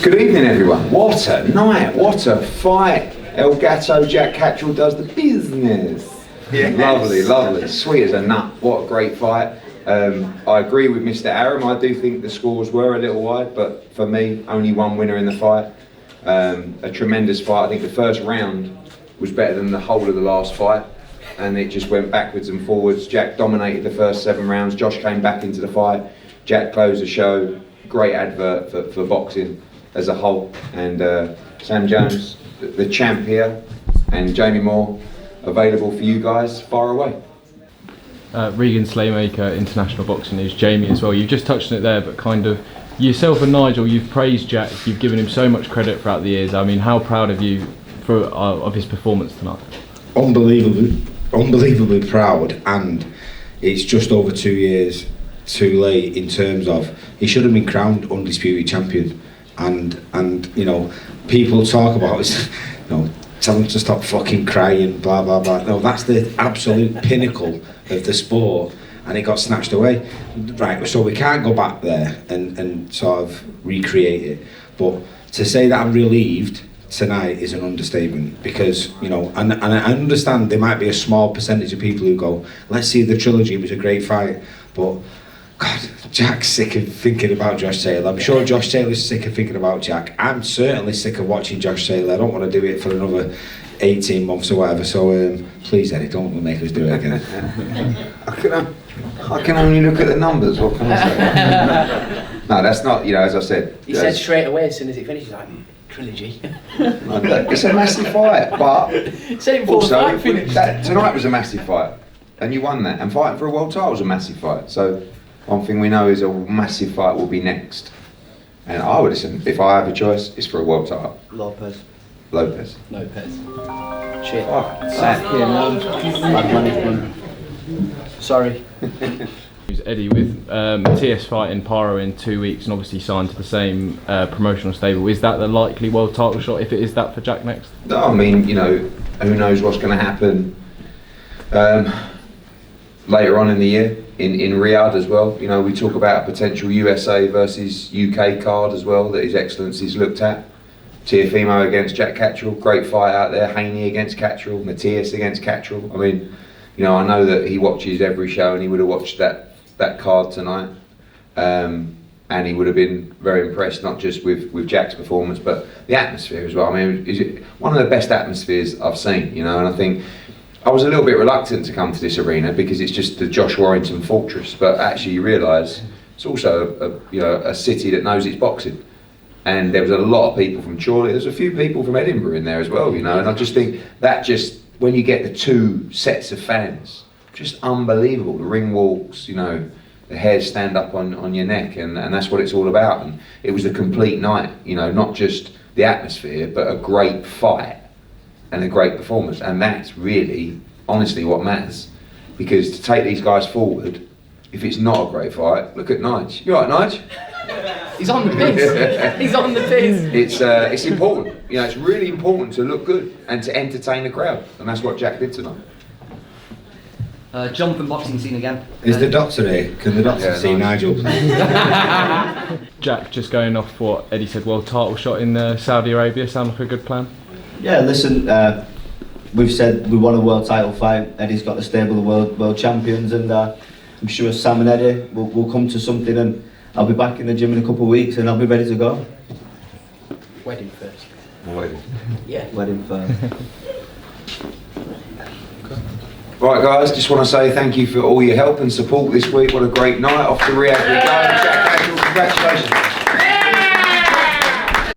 Good evening, everyone. What a night, what a fight. El Gato, Jack Catterall does the business. Yes. Lovely, lovely. Sweet as a nut. What a great fight. I agree with Mr. Aram. I do think the scores were a little wide, but for me, only one winner in the fight. A tremendous fight. I think the first round was better than the whole of the last fight, and it just went backwards and forwards. Jack dominated the first 7 rounds. Josh came back into the fight. Jack closed the show. Great advert for boxing as a whole. And Sam Jones, the champ here, and Jamie Moore, available for you guys far away. Regan Slaymaker, International Boxing News. Jamie as well. You've just touched on it there, but kind of yourself and Nigel, you've praised Jack, you've given him so much credit throughout the years. I mean, how proud of you of his performance tonight? Unbelievably proud, and it's just over 2 years too late in terms of he should have been crowned undisputed champion. And you know, people talk about it, you know, tell him to stop fucking crying, blah blah blah. No, that's the absolute pinnacle of the sport, and it got snatched away. Right, so we can't go back there and sort of recreate it. But to say that I'm relieved tonight is an understatement, because, you know, and I understand there might be a small percentage of people who go, let's see the trilogy, it was a great fight, but God, Jack's sick of thinking about Josh Taylor. I'm sure Josh Taylor's sick of thinking about Jack. I'm certainly sick of watching Josh Taylor. I don't want to do it for another 18 months or whatever, so please, Eddie, don't make us do it again. I can only look at the numbers, what can I say? No, that's not, you know, as I said. He said straight away as soon as it finished, like, trilogy. It's a massive fight, but also, tonight was a massive fight, and you won that, and fighting for a world title was a massive fight, so one thing we know is a massive fight will be next. And I would listen, if I have a choice, it's for a world title. Lopez. Shit. Bad management. Sorry. Eddie, with Matthias fighting Pyro in 2 weeks and obviously signed to the same promotional stable, is that the likely world title shot if it is that for Jack next? No, I mean, you know, who knows what's going to happen later on in the year in Riyadh as well. You know, we talk about a potential USA versus UK card as well that His Excellency's looked at. Teofimo against Jack Catterall, great fight out there. Haney against Catterall, Matthias against Catterall. I mean, you know, I know that he watches every show, and he would have watched that card tonight, and he would have been very impressed, not just with Jack's performance, but the atmosphere as well. I mean, is it one of the best atmospheres I've seen, you know, and I think I was a little bit reluctant to come to this arena because it's just the Josh Warrington fortress, but actually you realise it's also a city that knows its boxing. And there was a lot of people from Chorley, there's a few people from Edinburgh in there as well, you know, and I just think that when you get the two sets of fans, just unbelievable. The ring walks, you know, the hairs stand up on your neck, and that's what it's all about. And it was a complete night, you know, not just the atmosphere, but a great fight and a great performance. And that's really, honestly, what matters. Because to take these guys forward, if it's not a great fight, look at Nige. You all right, Nige? He's on the piss. He's on the piss. It's important. You know, it's really important to look good and to entertain the crowd, and that's what Jack did tonight. John from Boxing Scene again. Is the doctor here? Can the doctor see Nigel? Jack, just going off what Eddie said, world title shot in Saudi Arabia, sound like a good plan? Yeah, listen, we've said we want a world title fight. Eddie's got the stable of world champions, and I'm sure Sam and Eddie will come to something, and I'll be back in the gym in a couple of weeks and I'll be ready to go. Wedding first. Wedding. Yeah. Wedding first. Right, guys, just want to say thank you for all your help and support this week. What a great night. Off to Riyadh we go. Jack Catterall, congratulations.